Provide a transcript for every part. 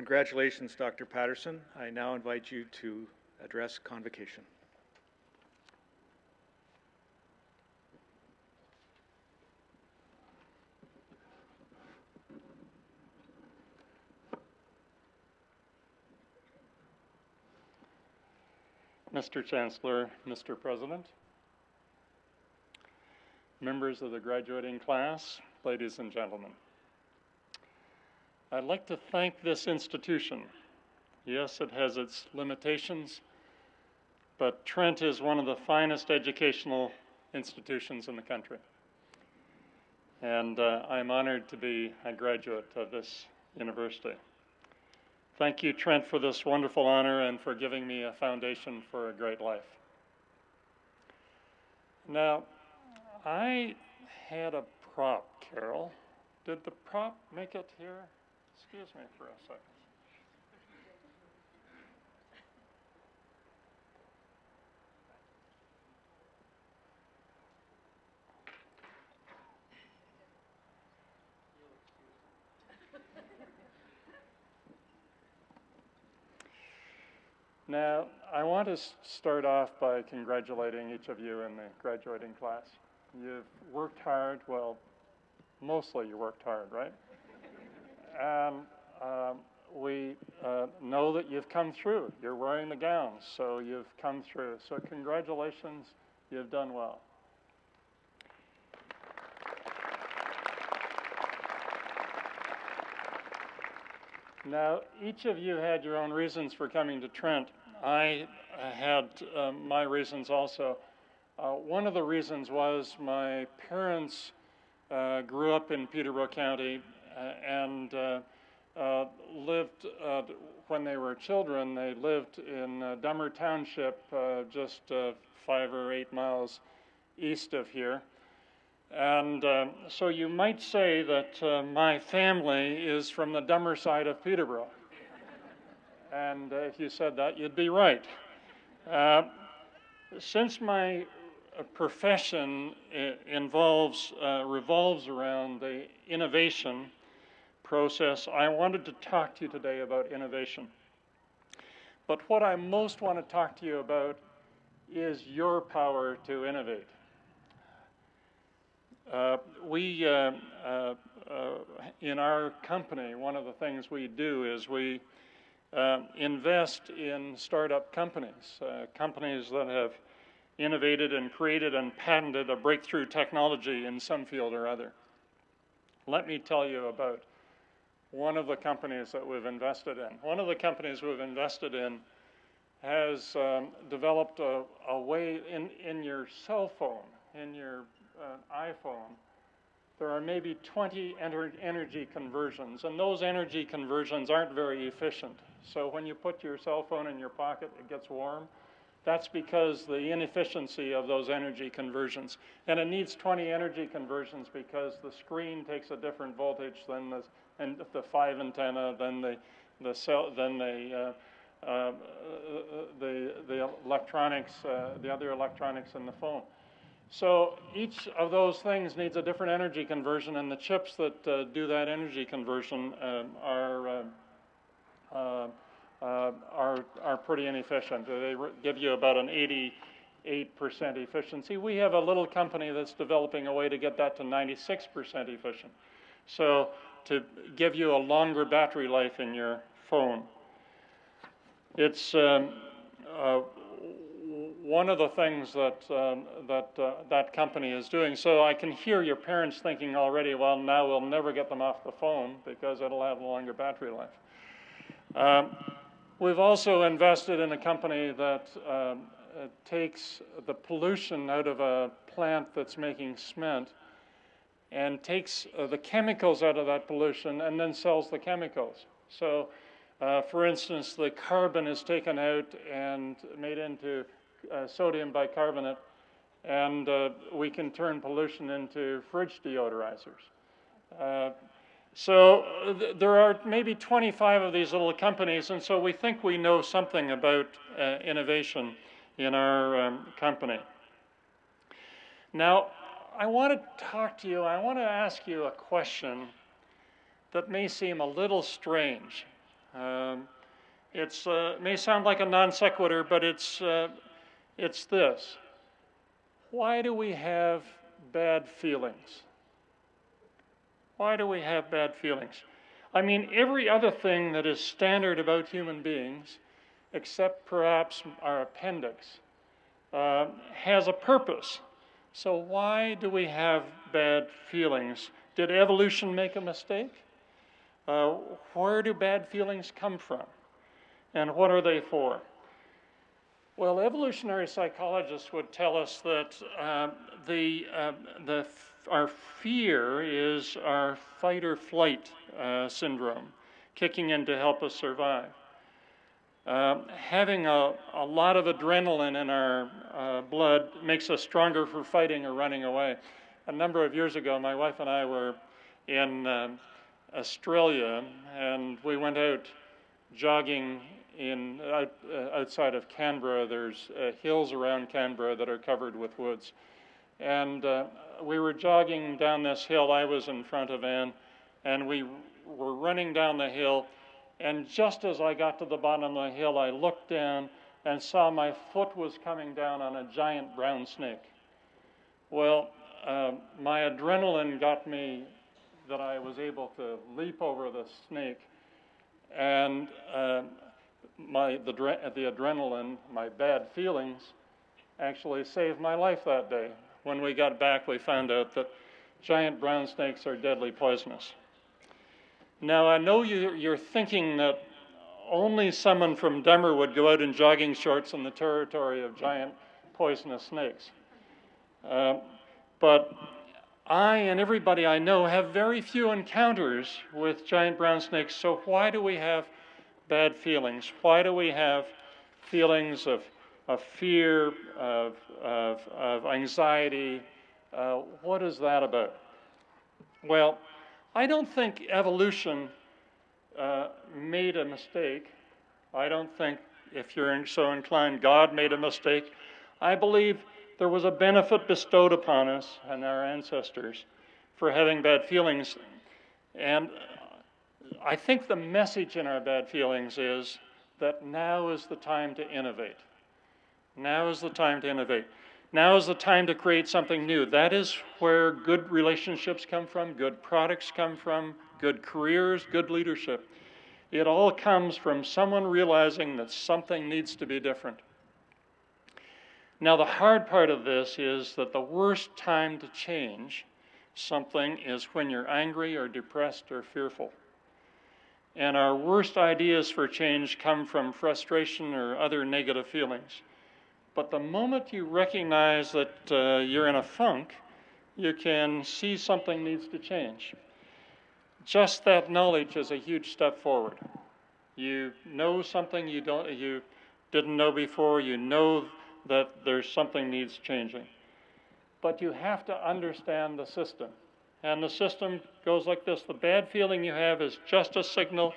Congratulations, Dr. Patterson. I now invite you to address Convocation. Mr. Chancellor, Mr. President, members of the graduating class, ladies and gentlemen. I'd like to thank this institution. Yes, it has its limitations, but Trent is one of the finest educational institutions in the country. And I'm honored to be a graduate of this university. Thank you, Trent, for this wonderful honor and for giving me a foundation for a great life. Now, I had a prop, Carol. Did the prop make it here? Excuse me for a second. Now, I want to start off by congratulating each of you in the graduating class. You've worked hard, well, mostly you worked hard, right? And we know that you've come through. You're wearing the gowns, so you've come through. So congratulations, you've done well. Now, each of you had your own reasons for coming to Trent. I had my reasons also. One of the reasons was my parents grew up in Peterborough County and lived, when they were children, they lived in Dummer Township, just 5 or 8 miles east of here. And so you might say that my family is from the Dummer side of Peterborough. And if you said that, you'd be right. Since my profession revolves around the innovation process, I wanted to talk to you today about innovation. But what I most want to talk to you about is your power to innovate. In our company, one of the things we do is we invest in startup companies, companies that have innovated and created and patented a breakthrough technology in some field or other. Let me tell you about one of the companies that we've invested in. One of the companies we've invested in has developed a way in your cell phone, in your iPhone, there are maybe 20 energy conversions, and those energy conversions aren't very efficient. So when you put your cell phone in your pocket, it gets warm. That's because the inefficiency of those energy conversions. And it needs 20 energy conversions because the screen takes a different voltage than the 5 antenna, than the cell, than the electronics, the other electronics in the phone. So each of those things needs a different energy conversion, and the chips that do that energy conversion are pretty inefficient. They give you about an 88% efficiency. We have a little company that's developing a way to get that to 96% efficient. So to give you a longer battery life in your phone. It's one of the things that that company is doing. So I can hear your parents thinking already, well, now we'll never get them off the phone because it'll have a longer battery life. We've also invested in a company that takes the pollution out of a plant that's making cement and takes the chemicals out of that pollution and then sells the chemicals. So, for instance, the carbon is taken out and made into sodium bicarbonate, and we can turn pollution into fridge deodorizers. So there are maybe 25 of these little companies, and so we think we know something about innovation in our company. Now, I want to talk to you, I want to ask you a question that may seem a little strange. It may sound like a non sequitur, but it's this. Why do we have bad feelings? Why do we have bad feelings? I mean, every other thing that is standard about human beings, except perhaps our appendix, has a purpose. So why do we have bad feelings? Did evolution make a mistake? Where do bad feelings come from? And what are they for? Well, evolutionary psychologists would tell us that our fear is our fight or flight syndrome, kicking in to help us survive. Having a lot of adrenaline in our blood makes us stronger for fighting or running away. A number of years ago, my wife and I were in Australia, and we went out jogging outside of Canberra. There's hills around Canberra that are covered with woods. And we were jogging down this hill. I was in front of Anne, and we were running down the hill. And just as I got to the bottom of the hill, I looked down and saw my foot was coming down on a giant brown snake. Well, my adrenaline got me that I was able to leap over the snake. And the adrenaline, my bad feelings, actually saved my life that day. When we got back, we found out that giant brown snakes are deadly poisonous. Now, I know you're thinking that only someone from Dummer would go out in jogging shorts in the territory of giant poisonous snakes. But I and everybody I know have very few encounters with giant brown snakes, so why do we have bad feelings? Why do we have feelings of fear, of anxiety? What is that about? Well, I don't think evolution made a mistake. I don't think, if you're so inclined, God made a mistake. I believe there was a benefit bestowed upon us and our ancestors for having bad feelings. And I think the message in our bad feelings is that now is the time to innovate. Now is the time to innovate. Now is the time to create something new. That is where good relationships come from, good products come from, good careers, good leadership. It all comes from someone realizing that something needs to be different. Now, the hard part of this is that the worst time to change something is when you're angry or depressed or fearful. And our worst ideas for change come from frustration or other negative feelings. But the moment you recognize that you're in a funk, you can see something needs to change. Just that knowledge is a huge step forward. You know something you didn't know before. You know that there's something needs changing. But you have to understand the system. And the system goes like this. The bad feeling you have is just a signal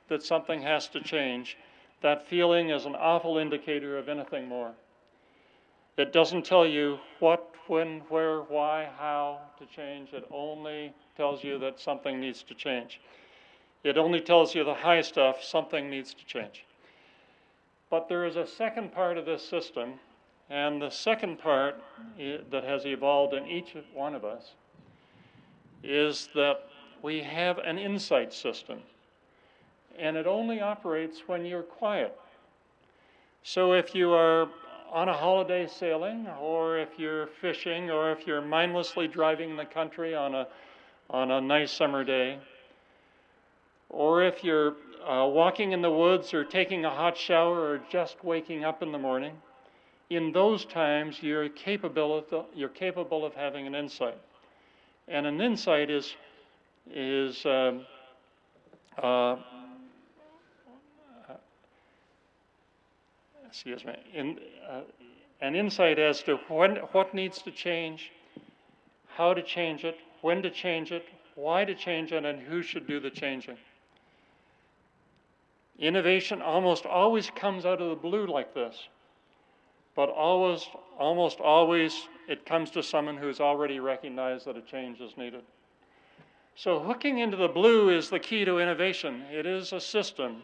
that something has to change. That feeling is an awful indicator of anything more. It doesn't tell you what, when, where, why, how to change. It only tells you that something needs to change. It only tells you the high stuff, something needs to change. But there is a second part of this system, and the second part that has evolved in each one of us is that we have an insight system, and it only operates when you're quiet. So if you are on a holiday sailing, or if you're fishing, or if you're mindlessly driving the country on a nice summer day, or if you're walking in the woods or taking a hot shower or just waking up in the morning, in those times you're capable of having an insight. And an insight is an insight as to what needs to change, how to change it, when to change it, why to change it, and who should do the changing. Innovation almost always comes out of the blue like this, but almost always it comes to someone who's already recognized that a change is needed. So hooking into the blue is the key to innovation. It is a system,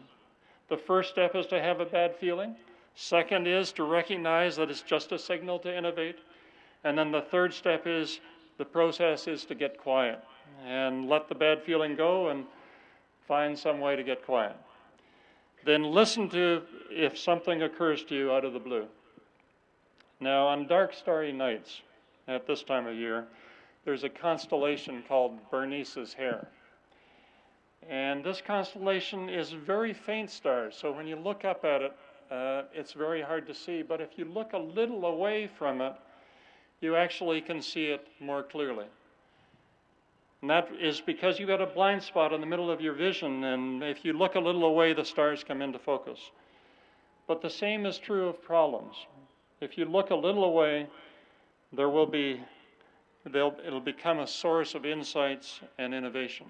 The first step is to have a bad feeling. Second is to recognize that it's just a signal to innovate. And then the third step is, the process is to get quiet and let the bad feeling go and find some way to get quiet. Then listen to if something occurs to you out of the blue. Now, on dark, starry nights at this time of year, there's a constellation called Bernice's Hare. And this constellation is very faint stars, so when you look up at it, it's very hard to see. But if you look a little away from it, you actually can see it more clearly. And that is because you've got a blind spot in the middle of your vision, and if you look a little away, the stars come into focus. But the same is true of problems. If you look a little away, it'll become a source of insights and innovation.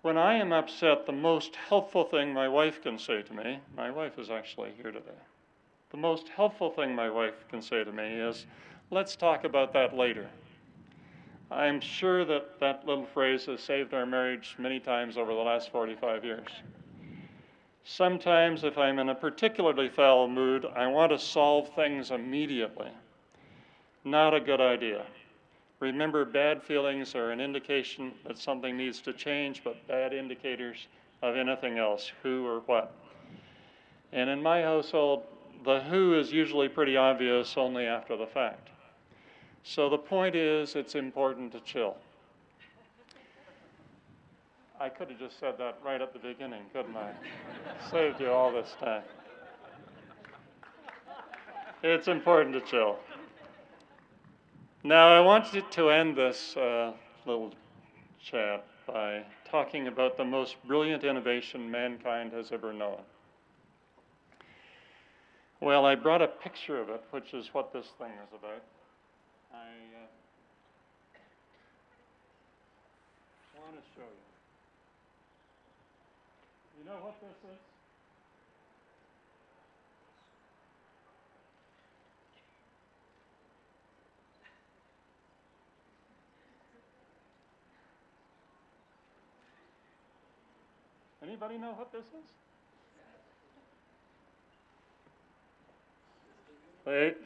When I am upset, the most helpful thing my wife can say to me, my wife is actually here today, the most helpful thing my wife can say to me is, let's talk about that later. I'm sure that that little phrase has saved our marriage many times over the last 45 years. Sometimes, if I'm in a particularly foul mood, I want to solve things immediately. Not a good idea. Remember, bad feelings are an indication that something needs to change, but bad indicators of anything else, who or what. And in my household, the who is usually pretty obvious only after the fact. So the point is, it's important to chill. I could have just said that right at the beginning, couldn't I? Saved you all this time. It's important to chill. Now, I want to end this little chat by talking about the most brilliant innovation mankind has ever known. Well, I brought a picture of it, which is what this thing is about. I want to show you. You know what this is? Anybody know what this is? Wait.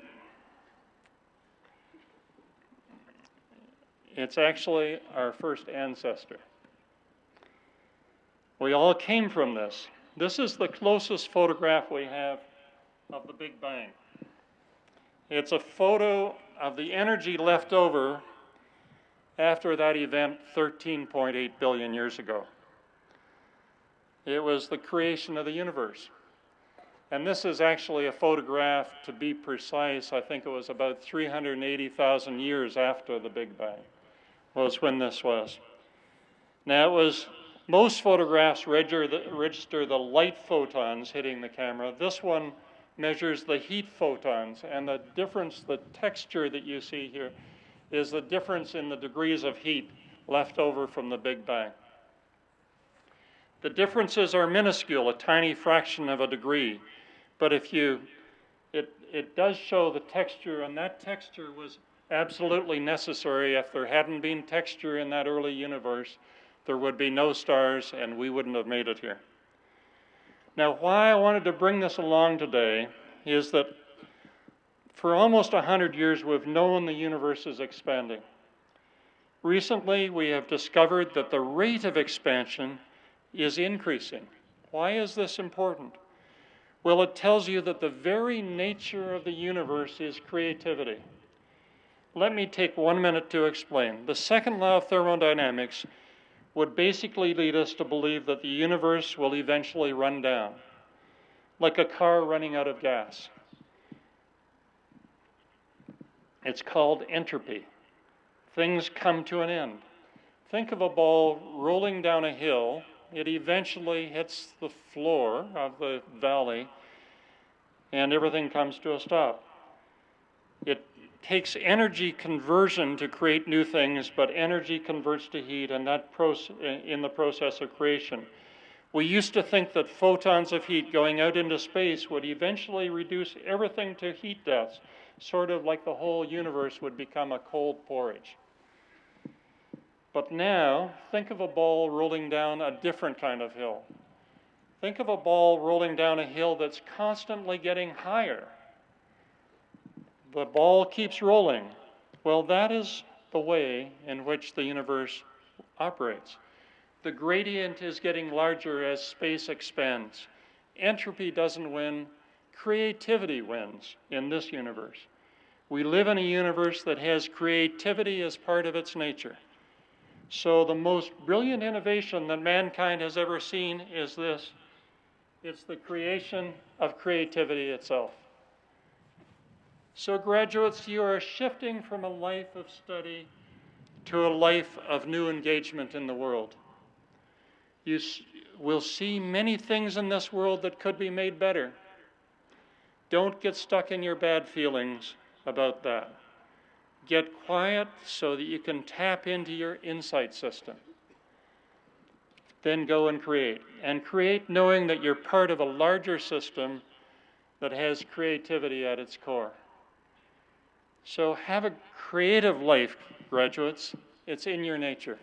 It's actually our first ancestor. We all came from this. This is the closest photograph we have of the Big Bang. It's a photo of the energy left over after that event 13.8 billion years ago. It was the creation of the universe. And this is actually a photograph, to be precise, I think it was about 380,000 years after the Big Bang was when this was. Now, most photographs register the light photons hitting the camera. This one measures the heat photons, and the difference, the texture that you see here, is the difference in the degrees of heat left over from the Big Bang. The differences are minuscule, a tiny fraction of a degree, but it does show the texture, and that texture was absolutely necessary. If there hadn't been texture in that early universe, there would be no stars, and we wouldn't have made it here. Now, why I wanted to bring this along today is that for almost 100 years, we've known the universe is expanding. Recently, we have discovered that the rate of expansion is increasing. Why is this important? Well, it tells you that the very nature of the universe is creativity. Let me take 1 minute to explain. The second law of thermodynamics would basically lead us to believe that the universe will eventually run down, like a car running out of gas. It's called entropy. Things come to an end. Think of a ball rolling down a hill. It eventually hits the floor of the valley, and everything comes to a stop. It takes energy conversion to create new things, but energy converts to heat, and that in the process of creation. We used to think that photons of heat going out into space would eventually reduce everything to heat deaths, sort of like the whole universe would become a cold porridge. But now, think of a ball rolling down a different kind of hill. Think of a ball rolling down a hill that's constantly getting higher. The ball keeps rolling. Well, that is the way in which the universe operates. The gradient is getting larger as space expands. Entropy doesn't win, creativity wins in this universe. We live in a universe that has creativity as part of its nature. So the most brilliant innovation that mankind has ever seen is this. It's the creation of creativity itself. So graduates, you are shifting from a life of study to a life of new engagement in the world. You will see many things in this world that could be made better. Don't get stuck in your bad feelings about that. Get quiet so that you can tap into your insight system. Then go and create. And create knowing that you're part of a larger system that has creativity at its core. So have a creative life, graduates. It's in your nature.